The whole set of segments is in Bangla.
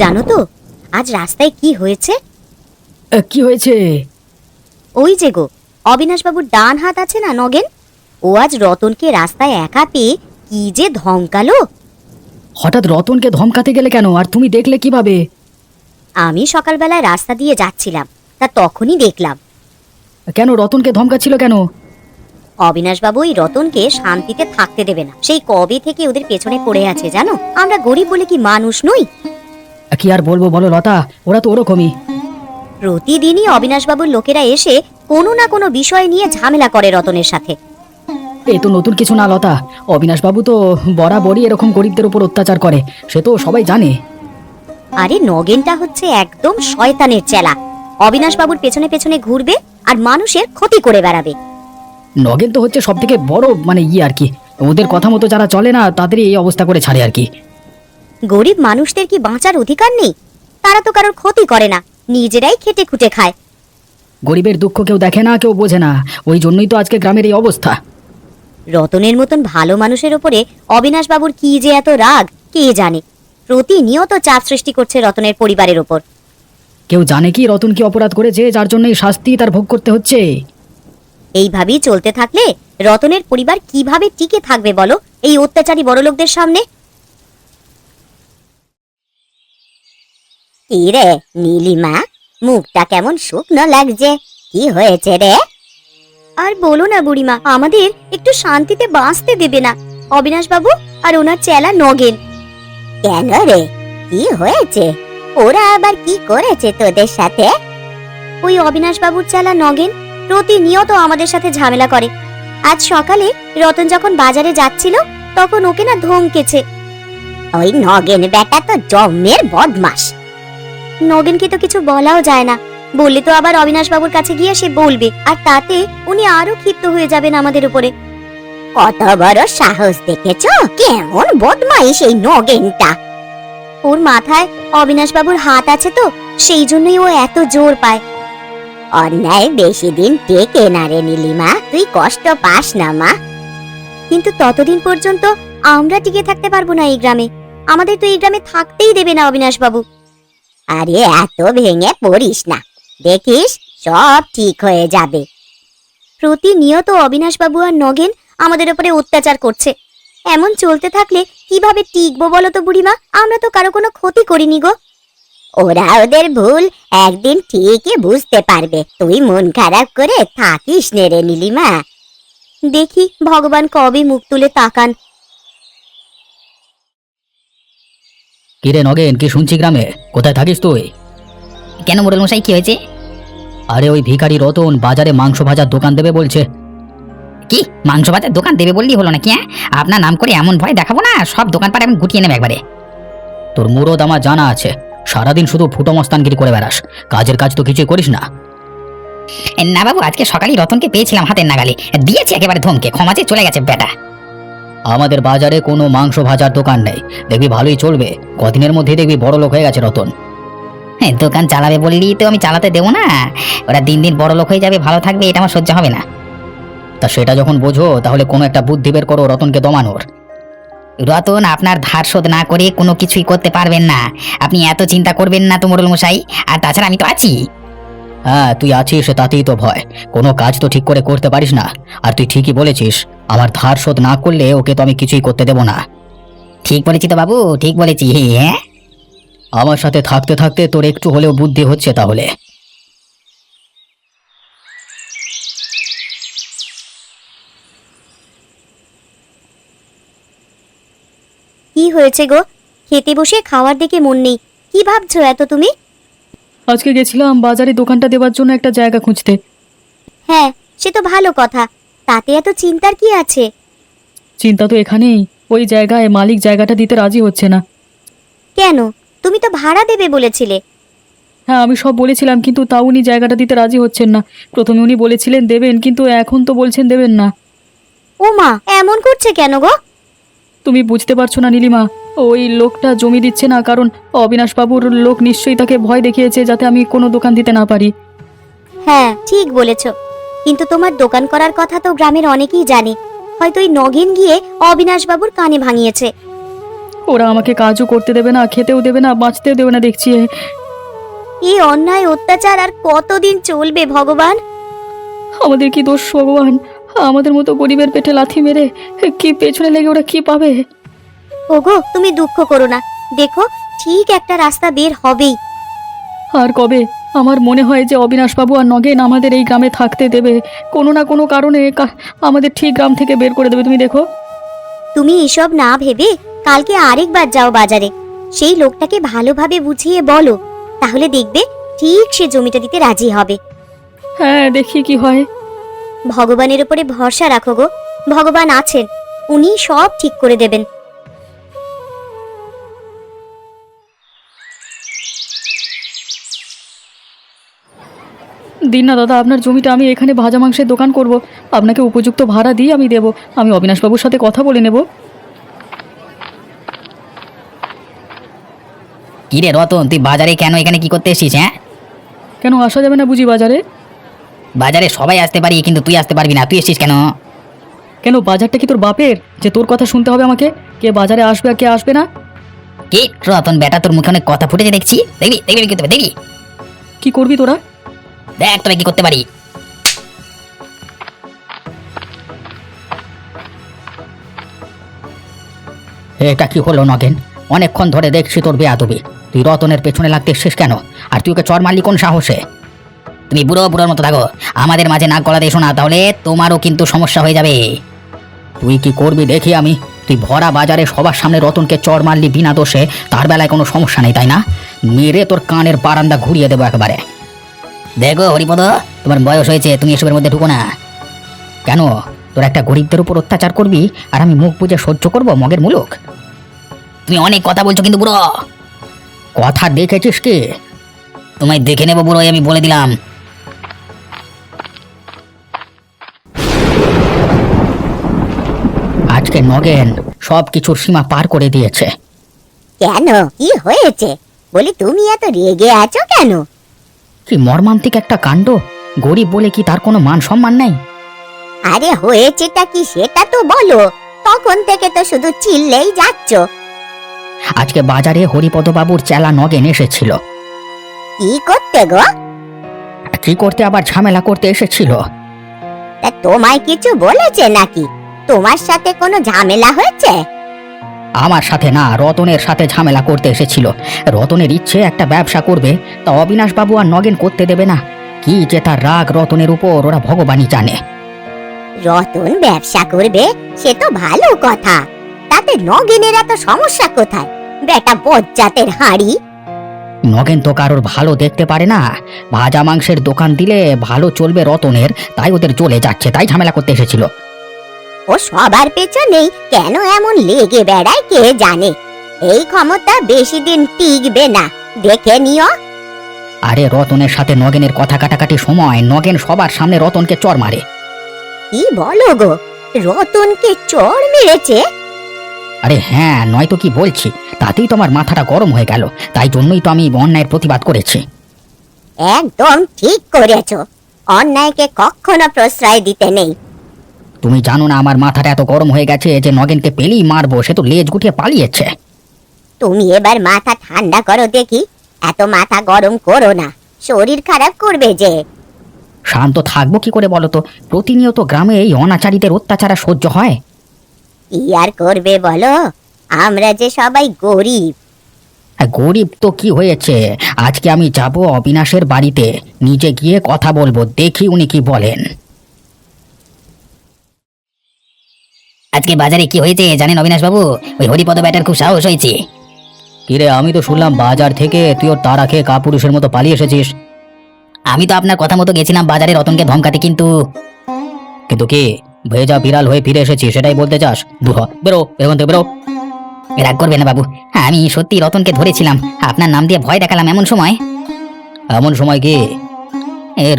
জানো তো আজ রাস্তায় কি হয়েছে? কি হয়েছে? ওই যে গো, অবিনাশবাবুর ডান হাত আছে না নগেন, ও আজ রতনকে রাস্তায় একা পেয়ে কি যে ধমকালো। হঠাৎ রতনকে ধমকাতে গেলে কেন, আর তুমি দেখলে কিভাবে? আমি সকালবেলায় রাস্তা দিয়ে যাচ্ছিলাম, তা তখনই দেখলাম। কেন রতনকে ধমকাচ্ছিল কেন? অবিনাশবাবু এই রতনকে শান্তিতে থাকতে দেবে না, সেই কবে থেকে ওদের পেছনে পড়ে আছে জানো। আমরা গরিব বলে কি মানুষ নই? কি আর বলবো বলো লতা, ওরা তো ওরকমই। প্রতিদিনই অবিনাশবাবুর লোকেরা এসে কোনো না কোনো বিষয় নিয়ে ঝামেলা করে রতনের সাথে। এ তো নতুন কিছু না লতা, অবিনাশবাবু তো বরাবরই এরকম গরিবদের উপর অত্যাচার করে, সে তো সবাই জানে। আরে নগেনটা হচ্ছে একদম শয়তানের চেলা, অবিনাশবাবুর পেছনে পেছনে ঘুরবে আর মানুষের ক্ষতি করে বেড়াবে। নগেন তো হচ্ছে সব থেকে বড় আর কি, ওদের কথা মতো যারা চলে না তাদেরই এই অবস্থা করে ছাড়ে আর কি। গরিব মানুষদের কি বাঁচার অধিকার নেই? তারা তো কারোর ক্ষতি করে না, নিজেরাই খেটে খুঁটে খায়। গরিবের দুঃখ কেউ দেখে না, কেউ বোঝে না, ওই জন্যই তো আজকে গ্রামের এই অবস্থা। রতনের মতন ভালো মানুষের উপরে অবিনাশবাবুর কি যে এত রাগ কে জানে। প্রতিনিয়ত চাপ সৃষ্টি করছে রতনের পরিবারের ওপর। কেউ জানে কি রতন কি অপরাধ করেছে যার জন্য এই শাস্তি তার ভোগ করতে হচ্ছে? এইভাবেই চলতে থাকলে রতনের পরিবার কিভাবে টিকে থাকবে বলো এই অত্যাচারী বড়লোকদের সামনে? কি রে নীলিমা, মুখটা কেমন শুকনো লাগছে, কি হয়েছে রে? আর বলো না বুড়িমা, আমাদের একটু শান্তিতে বাঁচতে দেবে না অবিনাশবাবু আর ওনার চেলা নগেন। কেন রে, কি হয়েছে? ওরা আবার কি করেছে তোদের সাথে? ওই অবিনাশবাবুর চেলা নগেন প্রতিনিয়ত আমাদের সাথে ঝামেলা করে। আজ সকালে রতন যখন বাজারে যাচ্ছিল তখন ওকে না ধমকেছে। ওই নগেন বেটা তো জন্মের বদমাশ। নগেনকে তো কিছু বলাও যায় না, বললে তো আবার অবিনাশবাবুর কাছে গিয়ে সে বলবে, আর তাতে উনি আরো ক্ষিপ্ত হয়ে যাবেন আমাদের উপরে। কত বড় সাহস দেখেছো, কেমন বদমাইশ এই নগেনটা। ওর মাথায় অবিনাশবাবুর হাত আছে তো, সেই জন্যই ও এত জোর পায়। অন্যায় বেশি দিন টেকে না রে নীলিমা, তুই কষ্ট পাস না মা। কিন্তু ততদিন পর্যন্ত আমরা টিকে থাকতে পারবো না এই গ্রামে, আমাদের তো এই গ্রামে থাকতেই দেবে না অবিনাশবাবু। আরে এত ভেঙে পড়িস না, দেখিস সব ঠিক হয়ে যাবে। প্রতিনিয়ত অবিনাশবাবু আর নগেন আমাদের উপরে অত্যাচার করছে, এমন চলতে থাকলে কিভাবে টিকবো বলো তো বুড়িমা? আমরা তো কারো কোনো ক্ষতি করিনি গো। ওরা ওদের ভুল একদিন ঠিকই বুঝতে পারবে, তুই মন খারাপ করে থাকিস নে রে নীলিমা। দেখি ভগবান কবে মুখ তুলে তাকান। কিরে নগেন, কি শুনছি গ্রামে? কোথায় থাকিস তুই? কেন মোড়ল মশাই, কি হয়েছে? আরে ওই ভিখারি রতন বাজারে মাংস ভাজার দোকান দেবে বলছে। কি মাংস ভাজার দোকান দেবে বললেই হলো নাকি? আপনার নাম করে এমন ভয় দেখাবো না, সব দোকানপাট আমি গুটিয়ে নেব একবারে। তোর মুরদ আমার জানা আছে, সারাদিন শুধু ফুটো মস্তানগিরি করে বেড়াস, কাজের কাজ তো কিছুই করিস না। না বাবু, আজকে সকালেই রতনকে পেয়েছিলাম হাতের নাগালে, দিয়েছি একেবারে ধমকে, ক্ষমা চেয়ে চলে গেছে বেটা। আমাদের বাজারে কোনো মাংস ভাজার দোকান নেই, দেখবি ভালোই চলবে, কদিনের মধ্যেই দেখবি বড় লোক হয়ে গেছে রতন। হ্যাঁ, দোকান চালাবে বললি তো আমি চালাতে দেবো না, ওরা দিন দিন বড় লোক হয়ে যাবে, ভালো থাকবে, এটা আমার সহ্য হবে না। তা সেটা যখন বোঝো তাহলে কোনো একটা বুদ্ধি বের করো রতনকে দমানোর। রতন আপনার ধার শোধ না করে কোনো কিছুই করতে পারবেন না, আপনি এত চিন্তা করবেন না তো মোড়ল মশাই, আর তাছাড়া আমি তো আছি। হ্যাঁ তুই আছিস, তাতেই তো ভয়, কোনো কাজ তো ঠিক করে করতে পারিস না। আর তুই ঠিকই বলেছিস, আমার ধার শোধ না করলে ওকে তো আমি কিছুই করতে দেব না। ঠিক বলেছি তো বাবু, ঠিক বলেছি। হ্যাঁ, আমার সাথে থাকতে থাকতে তোর একটু হলেও বুদ্ধি হচ্ছে তাহলে। কি হয়েছে গো? খেতে বসে খাওয়ার দিকে মন নেই, কি ভাবছো এত তুমি? আজকে গেছিলাম বাজারে দোকানটা দেওয়ার জন্য একটা জায়গা খুঁজতে। হ্যাঁ, সে তো ভালো কথা, তাতে এত চিন্তার কি আছে? চিন্তা তো এখানেই, ওই জায়গায় মালিক জায়গাটা দিতে রাজি হচ্ছে না। কেন? তুমি তো ভাড়া দেবে বলেছিলে। হ্যাঁ আমি সব বলেছিলাম, কিন্তু তাও উনি জায়গাটা দিতে রাজি হচ্ছেন না। প্রথমে উনি বলেছিলেন দেবেন, কিন্তু এখন তো বলছেন দেবেন না। ও মা, এমন করছে কেন গো? তুমি বুঝতে পারছো না নীলিমা, ওই লোকটা জমি দিচ্ছে না, কারণ অবিনাশবাবুর লোক নিশ্চয়ই তাকে ভয় দেখিয়েছে যাতে আমি কোনো দোকান দিতে না পারি। হ্যাঁ ঠিক বলেছ, কিন্তু তোমার দোকান করার কথা তো গ্রামের অনেকেই জানে, হয়তো ওই নগেন গিয়ে অবিনাশবাবুর কানে ভাঙিয়েছে। ওরা আমাকে কাজও করতে দেবে না, খেতেও দেবে না, বাঁচতেও দেবে না দেখছি। এই অন্যায় অত্যাচার আর কতদিন চলবে ভগবান? আমাদের কি দোষ ভগবান? আমাদের মতো গরিবের পেটে লাথি মেরে কি পেছনে লেগে ওরা কি পাবে? ওগো, তুমি দুঃখ করো না, দেখো ঠিক একটা রাস্তা বের হবেই। আর কবে? আমার মনে হয় যে অবিনাশবাবু আর নগেন আমাদের এই গ্রামে থাকতে দেবে। কোনো না কোনো কারণে আমাদের ঠিক গ্রাম থেকে বের করে দেবে, তুমি দেখো। তুমি এসব না ভেবে কালকে আরেকবার যাও বাজারে, সেই লোকটাকে ভালোভাবে বুঝিয়ে বলো, তাহলে দেখবে ঠিক সে জমিটা দিতে রাজি হবে। হ্যাঁ, দেখি কি হয়। ভগবানের উপরে ভরসা রাখো গো, ভগবান আছেন, উনি সব ঠিক করে দেবেন। দিন না দাদা, আপনার জমিটা আমি এখানে ভাজা মাংসের দোকান করব। আপনাকে উপযুক্ত ভাড়া দিয়ে আমি দেব। আমি অবিনাশবাবুর সাথে কথা বলে নেব। কি রে রতন, তুই বাজারে কেন এখানে কি করতে এসেছিস? হ্যাঁ, কেন আসা যাবে না বুঝি বাজারে? বাজারে সবাই আসতে পারি কিন্তু তুই আসতে পারবি না, তুই এসেছিস কেন? কেন, বাজারটা কি তোর বাপের যে তোর কথা শুনতে হবে আমাকে? কে বাজারে আসবে আর কে আসবে না? কি রতন বেটা, তোর মুখে অনেক কথা ফুটেছে দেখছি। দেখবি দেখবি কি করতে পারি, দেখবি? কি করবি তোরা? দেখ তোরা কি করতে পারি। এটা কি হলো নগেন? অনেকক্ষণ ধরে দেখছি তোর বেয়াদবি। তুই রতনের পেছনে লাগতে এসছিস কেন? আর তুই ওকে চর মারলি কোন সাহসে? তুমি বুড়োর মতো থাকো, আমাদের মাঝে নাক গলাতে এসো না, তাহলে তোমারও কিন্তু সমস্যা হয়ে যাবে। তুই কি করবি দেখি আমি। তুই ভরা বাজারে সবার সামনে রতনকে চর মারলি বিনা দোষে, তার বেলায় কোনো সমস্যা নেই তাই না? মেরে তোর কানের বারান্দা ঘুরিয়ে দেবো একবারে। দেখো হরিপদ, তোমার বয়স হয়েছে, তুমি এসবের মধ্যে ঢুকো না। কেন, তোর একটা গরিবদের উপর অত্যাচার করবি আর আমি মুখ বুজে সহ্য করবো মগের মুলুক? তুমি অনেক কথা বলছো কিন্তু বুড়ো। কথা দেখেছিস কি? তোমায় দেখে নেবো বুড়ো, আমি বলে দিলাম। আজকে নগেন সব কিছুর সীমা পার করে দিয়েছে। কেন, কি হয়েছে? বলি তুমি এত রেগে আছো কেন? কি মর্মান্তিক একটা কাণ্ড! গরিব বলে কি তার কোনো মান সম্মান নেই? আরে হয়েছেটা কি সেটা তো বলো, তখন থেকে তো শুধু চিল্লেই যাচ্ছ। আজকে বাজারে হরিপদ বাবুর চেলা নগেন এসেছিল। কি করতে গো? কি করতে, আবার ঝামেলা করতে এসেছিল। তা তোমায় কিছু বলেছে নাকি? তোমার সাথে কোনো ঝামেলা হয়েছে? আমার সাথে না, রতনের সাথে ঝামেলা করতে এসেছিল। রতনের ইচ্ছে একটা ব্যবসা করবে, তা অবিনাশ বাবু আর নগেন করতে দেবে না। কি যে তার রাগ রতনের উপর, ওরা ভগবানই জানে। রতন ব্যবসা করবে সে তো ভালো কথা, তাতে নগেনের এত সমস্যা কোথায়? বেটা বজ্জাতের হাঁড়ি। নগেন তো কারোর ভালো দেখতে পারে না। ভাজা মাংসের দোকান দিলে ভালো চলবে রতনের, তাই ওদের চলে যাচ্ছে, তাই ঝামেলা করতে এসেছিল। ও সবার পেছনেই কেন এমন লেগে বেড়ায় কে জানে। এই ক্ষমতা বেশি দিন টিকবে না, দেখে নিও। আরে রতনের সাথে নগেনের কথা কাটাকাটি সময় নগেন সবার সামনে রতনকে চর মারে। কি বলো গো, রতনকে চড় মেরেছে? আরে হ্যাঁ, নয়তো কি বলছি, তাতেই তো আমার মাথাটা গরম হয়ে গেল। তাই জন্যই তো আমি অন্যায়ের প্রতিবাদ করেছি। একদম ঠিক করেছো, অন্যায়কে কখনো প্রশ্রয় দিতে নেই। তুমি জানো না আমার মাথাটা এত গরম হয়ে গেছে যে নগেনকে পেলেই মারবো, সে তো লেজ গুটিয়ে পালিয়েছে। তুমি এবার মাথা ঠান্ডা করো দেখি, এত মাথা গরম করো না, শরীর খারাপ করবে যে। শান্ত থাকবো কি করে বলো তো? প্রতিনিয়ত গ্রামে এই অনাচারীদের অত্যাচার আর সহ্য হয়? কি আর করবে বলো, আমরা যে সবাই গরিব। গরিব তো কি হয়েছে, আজকে আমি যাব অবিনাশের বাড়িতে, নিজে গিয়ে কথা বলবো, দেখি উনি কি বলেন। আজকে বাজারে কি হয়েছে জানেন অবিনাশ বাবু? ওই হরিপদ ব্যাটার খুব সাহস হয়েছে। কিরে, আমি তো শুনলাম বাজার থেকে তুই ওর তারা খেয়ে কাপুরুষের মতো পালিয়ে এসেছিস। আমি তো আপনার কথা মতো গেছিলাম বাজারে রতনকে ধমকাতে, কিন্তু কিন্তু কি ভেজা বিড়াল হয়ে ফিরে এসেছিস সেটাই বলতে চাস? দূর হ, বেরো এখান থেকে, বেরো। রাগ করবেন না বাবু, আমি সত্যি রতনকে ধরেছিলাম, আপনার নাম দিয়ে ভয় দেখালাম। এমন সময় কি?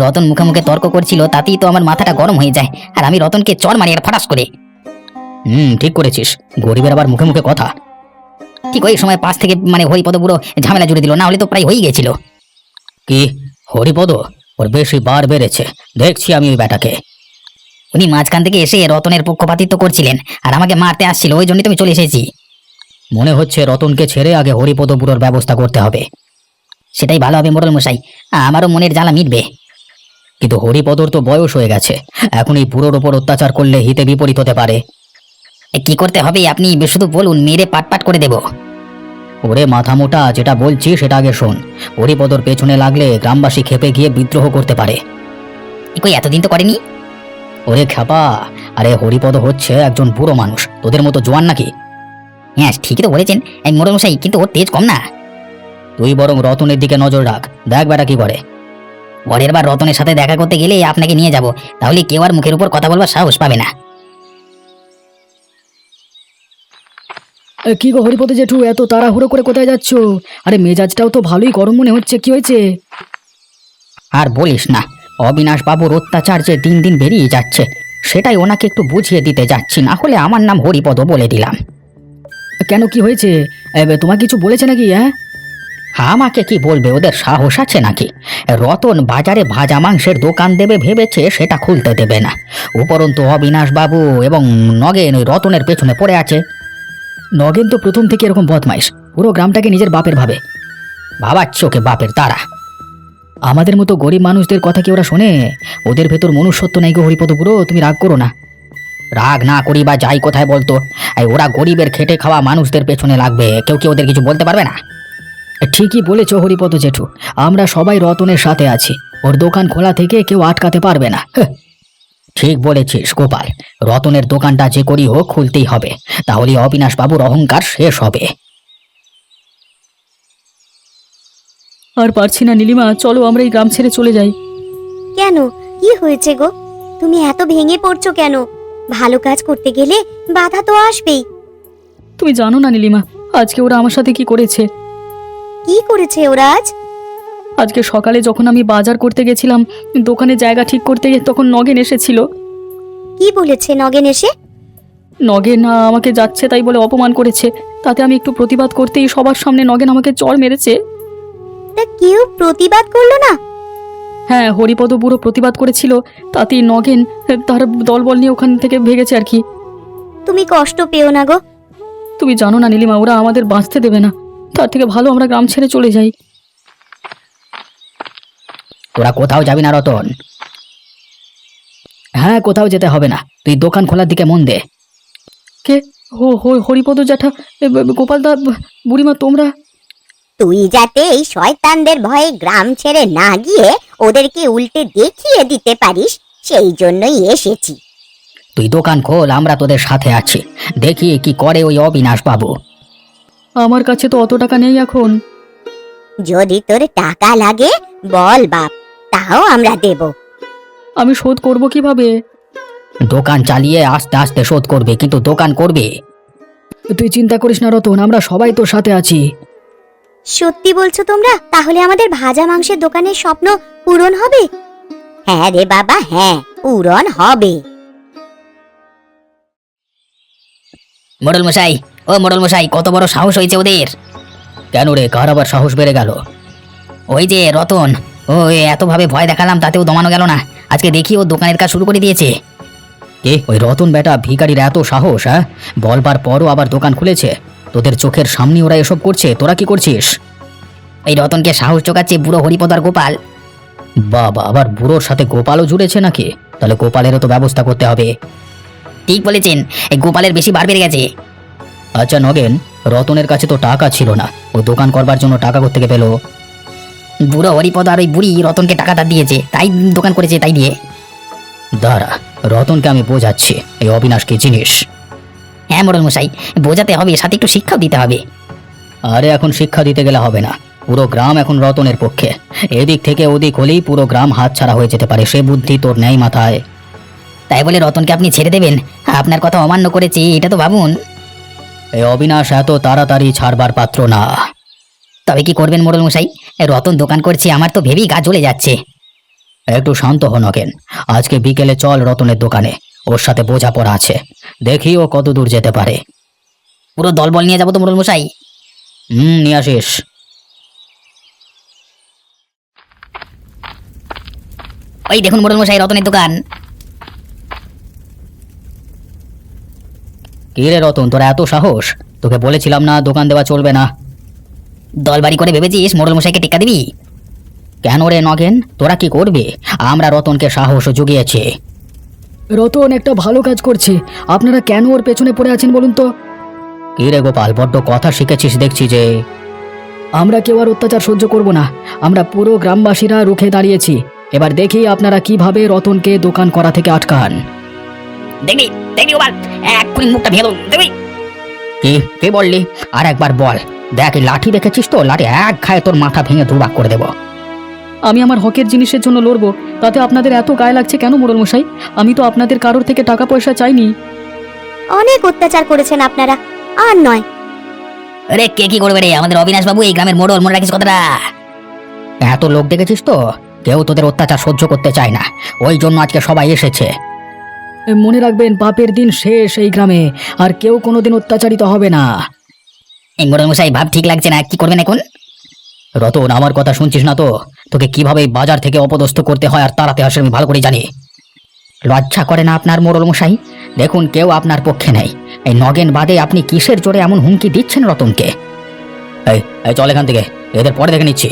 রতন মুখে মুখে তর্ক করছিল, তাতেই তো আমার মাথাটা গরম হয়ে যায়, আর আমি রতনকে চড় মারি আর ফটাস করে। ঠিক করেছিস, গরিবের আবার মুখে মুখে কথা। ঠিক ওই সময় পাশ থেকে হরিপদ বুড়ো ঝামেলা জুড়ে দিল, না হলে তো প্রায় হয়ে গেছিল। কি হরিপদ? ওর বেশি বার বেড়েছে, দেখছি আমি ওই ব্যাটাকে। উনি মাঝখান থেকে এসে রতনের পক্ষপাতিত্ব করছিলেন আর আমাকে মারতে আসছিল, ওই জন্যই তুমি চলে এসেছি। মনে হচ্ছে রতনকে ছেড়ে আগে হরিপদ বুড়োর ব্যবস্থা করতে হবে। সেটাই ভালো হবে মোড়ল মশাই, আমারও মনের জ্বালা মিটবে। কিন্তু হরিপদর তো বয়স হয়ে গেছে, এখন এই বুড়োর ওপর অত্যাচার করলে হিতে বিপরীত হতে পারে। কি করতে হবে আপনি শুধু বলুন, মেরে পাট পাট করে দেব। ওরে মাথা মোটা, যেটা বলছি সেটা আগে শোন। হরিপদর পেছনে লাগলে গ্রামবাসী খেপে গিয়ে বিদ্রোহ করতে পারে। কই এতদিন তো করেনি। ওরে খ্যাপা, আরে হরিপদ হচ্ছে একজন বুড়ো মানুষ, তোদের মতো জোয়ান নাকি? হ্যাঁ ঠিকই তো বলেছেন এই মোড়ল মশাই, কিন্তু ওর তেজ কম না। তুই বরং রতনের দিকে নজর রাখ, দেখ বেটা কি করে। পরের বার রতনের সাথে দেখা করতে গেলে আপনাকে নিয়ে যাব, তাহলে কেউ আর মুখের উপর কথা বলবার সাহস পাবে না। কি গো হরিপদ জেঠু, এত তাড়াহুড়ো করে কোথায় যাচ্ছ? আরে মেজাজটাও তো ভালোই গরম মনে হচ্ছে, কি হয়েছে? আর বলিস না, অবিনাশ বাবুর অত্যাচার যে দিন দিন বেরিয়ে যাচ্ছে, সেটাই ওনাকে একটু বুঝিয়ে দিতে যাচ্ছি, না হলে আমার নাম হরিপদ বলে দিলাম। কেন, কি হয়েছে? তোমার কিছু বলেছে নাকি? হ্যাঁ, আমাকে কি বলবে, ওদের সাহস আছে নাকি? রতন বাজারে ভাজা মাংসের দোকান দেবে ভেবেছে, সেটা খুলতে দেবে না। উপরন্তু অবিনাশ বাবু এবং নগেন ওই রতনের পেছনে পড়ে আছে। নগেন তো প্রথম থেকে এরকম বদমাইশ, পুরো গ্রামটাকে নিজের বাপের ভাবে। ভাবাচ্ছে ওকে বাপের তারা। আমাদের মতো গরিব মানুষদের কথা কি ওরা শোনে? ওদের ভেতর মনুষ্যত্ব নাই গো হরিপদ বুড়ো, তুমি রাগ করো না। রাগ না করি বা যাই কোথায় বলতো, এই ওরা গরিবের খেটে খাওয়া মানুষদের পেছনে লাগবে, কেউ কি ওদের কিছু বলতে পারবে না? ঠিকই বলেছ হরিপদ জেঠু, আমরা সবাই রতনের সাথে আছি, ওর দোকান খোলা থেকে কেউ আটকাতে পারবে না। ঠিক বলেছিস গোপাল, রতনের দোকানটা যে করি হোক খুলতেই হবে, তাহলে অবিনাশ বাবুর অহংকার শেষ হবে। আর পারছি না নীলিমা, চলো আমরা এই গ্রাম ছেড়ে চলে যাই। কেন, কি হয়েছে গো? তুমি এত ভেঙে পড়ছো কেন? ভালো কাজ করতে গেলে বাধা তো আসবেই। তুমি জানো না নীলিমা, আজকে ওরা আমার সাথে কি করেছে? কি করেছে ওরা আজ? আজকে সকালে যখন আমি বাজার করতে গেছিলাম, দোকানে জায়গা ঠিক করতে গিয়ে তখন নগেন এসেছিল। কি বলেছে নগেন এসে? নগেন আমাকে যাচ্ছে তাই বলে অপমান করেছে, তাতে আমি একটু প্রতিবাদ করতেই সবার সামনে নগেন আমাকে চড় মেরেছে। তা কেউ প্রতিবাদ করলো না? হ্যাঁ, হরিপদ বুড়ো প্রতিবাদ করেছিল, তাতেই নগেন তার দলবল নিয়ে ওখান থেকে ভেগেছে আর কি। তুমি কষ্ট পেও না গো। তুমি জানো না নীলিমা, ওরা আমাদের বাঁচতে দেবে না, তার থেকে ভালো আমরা গ্রাম ছেড়ে চলে যাই। তোরা কোথাও যাবি না রতন? হ্যাঁ, কোথাও যেতে হবে না, তুই দোকান খোলার দিকে মন দে। কে? হরিপদ জ্যাঠা, গোপালদা, বুড়িমা, তোমরা? তুই যাতে এই শয়তানদের ভয়ে গ্রাম ছেড়ে না গিয়ে ওদেরকে উল্টে দেখিয়ে দিতে পারিস, সেই জন্যই এসেছি। তুই দোকান খোল, আমরা তোদের সাথে আছি, দেখি কি করে ওই অবিনাশ বাবু। আমার কাছে তো অত টাকা নেই এখন। যদি তোর টাকা লাগে বল বাপ, তাও আমরা দেব। আমি শোধ করব কিভাবে? দোকান চালিয়ে আস্তে আস্তে শোধ করবে, কিন্তু দোকান করবে। তুই চিন্তা করিস না রতন, আমরা সবাই তোর সাথে আছি। সত্যি বলছো তোমরা? তাহলে আমাদের ভাজা মাংসের দোকানের স্বপ্ন পূরণ হবে? হ্যাঁ রে বাবা, হ্যাঁ, পূরণ হবে। মোড়ল মশাই, ও মোড়ল মশাই, কত বড় সাহস হয়েছে ওদের! কেন রে, কার আবার সাহস বেড়ে গেল? ওই যে রতন, ও এতভাবে ভয় দেখালাম তাতেও দমানো গেল না, আজকে দেখি ও দোকানের কাজ শুরু করে দিয়েছে। কে ওই রতন বেটা? ভিখারির এত সাহস? হ্যাঁ, বলবার পরও আবার দোকান খুলেছে। তোদের চোখের সামনে ওরা এসব করছে, তোরা কি করছিস? এই রতনকে সাহস চোকাচ্ছে বুড়ো হরিপদ আর গোপাল। বাবা, আবার বুড়োর সাথে গোপালও জুড়েছে নাকি? তাহলে গোপালেরও তো ব্যবস্থা করতে হবে। ঠিক বলেছেন, এই গোপালের বেশি বার বেড়ে গেছে। আচ্ছা নগেন, রতনের কাছে তো টাকা ছিল না, ও দোকান করবার জন্য টাকা কোত্থেকে পেল? বুড়ো হরিপদ আর ওই বুড়ি রতনকে টাকা ধার দিয়েছে, তাই দোকান করেছে, তাই দিয়ে। দাঁড়া, রতনকে আমি বোঝাচ্ছি এই অবিনাশ কি জিনিস। হ্যাঁ মোড়ল মশাই, বোঝাতে হবে, সাথে একটু শিক্ষাও দিতে হবে। আরে এখন শিক্ষা দিতে গেলে হবে না, পুরো গ্রাম এখন রতনের পক্ষে। এদিক থেকে ওদিক হলেই পুরো গ্রাম হাতছাড়া হয়ে যেতে পারে, সে বুদ্ধি তোর নেই মাথায়। তাই বলে রতনকে আপনি ছেড়ে দেবেন? আপনার কথা অমান্য করেছে, এটা তো ভাবুন। এই অবিনাশ এত তাড়াতাড়ি ছাড়বার পাত্র না। তবে কি করবেন মোড়ল মশাই, রতন দোকান করছে, আমার তো ভেবেই গা জ্বলে যাচ্ছে। একটু শান্ত হ নগেন, আজকে বিকেলে চল রতনের দোকানে, ওর সাথে বোঝাপড়া আছে, দেখি ও কত দূর যেতে পারে। পুরো দলবল নিয়ে যাবো তো মোড়ল মশাই? নিয়ে আসিস। ওই দেখুন মোড়ল মশাই, রতনের দোকান। কি রে রতন, তোর এত সাহস? তোকে বলেছিলাম না দোকান দেওয়া চলবে না। দলবাড়ি করে ভেবেছিস মোড়ল মশাইকে টেক্কা দিবি? কেন রে নগেন, তোরা কি করবি? আমরা রতনকে সাহস জুগিয়েছি। রতন একটা ভালো কাজ করছে, আপনারা কেন ওর পেছনে পড়ে আছেন বলুন তো? কি রে গোপাল, বড্ড কথা শিখেছিস দেখছি যে। আমরা কেউ আর অত্যাচার সহ্য করব না। আমরা পুরো গ্রামবাসীরা রুখে দাঁড়িয়েছি। এবার দেখি আপনারা কিভাবে রতনকে দোকান করা থেকে আটকান। দেখবি দেখবি গোপাল, এক্ষুনি মুখটা ভেঙে দেবো, দেখবি? কি কি বললি? আর একবার বল। দেখ, এই লাঠি দেখেছিস তো, লাঠি এক খায় তোর মাথা ভেঙে দুভাগ করে দেবো। আমি আমার হকের জিনিসের জন্য লড়বো, তাতে আপনাদের এত গায়ে লাগছে কেন মোড়ল মশাই? আমি তো আপনাদের কারোর থেকে টাকা পয়সা চাইনি। অনেক অত্যাচার করেছেন আপনারা, আর নয়। আরে কে কি করবে রে? আমাদের অবিনাশ বাবু এই গ্রামের মোড়ল, মনে রাখিস কথাটা। এত লোক দেখেছিস তো, কেউ তোদের অত্যাচার সহ্য করতে চায় না, ওই জন্য আজকে সবাই এসেছে। মনে রাখবেন, পাপের দিন শেষ এই গ্রামে, আর কেউ কোনোদিন অত্যাচারিত হবে না। এই মোড়ল মশাই ভাব ঠিক লাগছে না, কি করবেন এখন? রতন, আমার কথা শুনছিস না তো? তোকে কিভাবে এই বাজার থেকে অপদস্থ করতে হয় আর তাড়াতে আসে আমি ভালো করে জানি। লজ্জা করে না আপনার মোড়ল মশাই? দেখুন, কেউ আপনার পক্ষে নেই। এই নগেন বাদে আপনি কিসের জোরে এমন হুমকি দিচ্ছেন রতনকে? এই এই চল এখান থেকে, এদের পরে দেখে নিচ্ছি।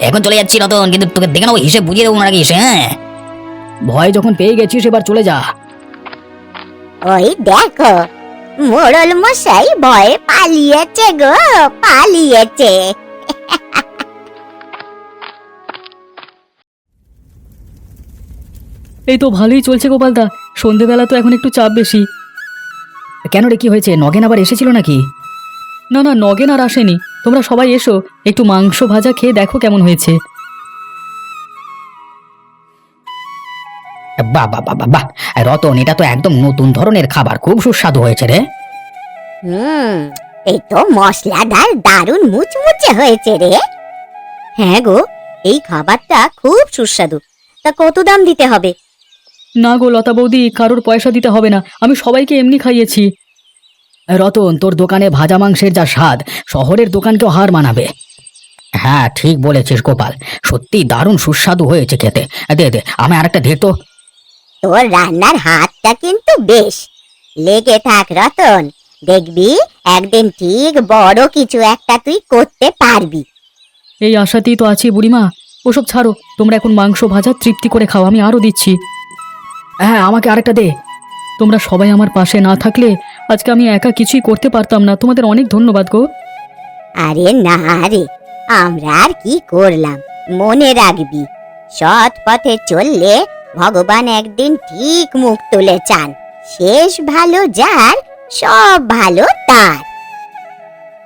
এখন চলে যাচ্ছি রতন, কিন্তু তোকে দেখে নেবো, হিসেব বুঝিয়ে দেবো মনে রাখিস। হ্যাঁ, ভয় যখন পেয়ে গেছিস, এবার চলে যা। ওই দেখো, মোড়ল মশাই ভয়ে পালিয়েছে গো, পালিয়েছে। এই তো ভালোই চলছে গোপালদা, সন্ধেবেলা তো এখন একটু চাপ বেশি। কেন রে, কি হয়েছে? নগেন আবার এসেছিল নাকি? না না, নগেন আর আসেনি। তোমরা সবাই এসো, একটু মাংস ভাজা খেয়ে দেখো কেমন হয়েছে। বাহ বাহ বাহ বাহ বাহ, রতন, এটা তো একদম নতুন ধরনের খাবার, খুব সুস্বাদু হয়েছে রে। এই তো মশলাদার দারুণ মুচমুচে হয়েছে রে। হ্যাঁ গো, এই খাবারটা খুব সুস্বাদু। তা কত দাম দিতে হবে? না গো লতা বৌদি, কারোর পয়সা দিতে হবে না, আমি সবাইকে এমনি খাইয়েছি। রতন, তোর দোকানে ভাজা মাংসের যা স্বাদ, শহরের দোকানকেও হার মানাবে। হ্যাঁ, ঠিক বলেছিস গোপাল, সত্যি দারুণ সুস্বাদু হয়েছে খেতে। দে দে, আমি আরেকটা দে তো। তোর রান্নার হাতটা কিন্তু বেশ। লেগে থাক রতন, দেখবি একদিন ঠিক বড় কিছু একটা তুই করতে পারবি। এই আশাতেই তো আছি বুড়িমা। ওসব ছাড়ো, তোমরা এখন মাংস ভাজা তৃপ্তি করে খাও, আমি আরো দিচ্ছি। হ্যাঁ, আমাকে আরেকটা দে। তোমরা সবাই আমার পাশে না থাকলে আজকে আমি একা কিছুই করতে পারতাম না। তোমাদের অনেক ধন্যবাদ গো। আরে না রে, আমরা আর কি করলাম? মনে রাখবি, সৎ পথে চললে ভগবান একদিন ঠিক মুখ তুলে চান। শেষ ভালো যার, সব ভালো তার।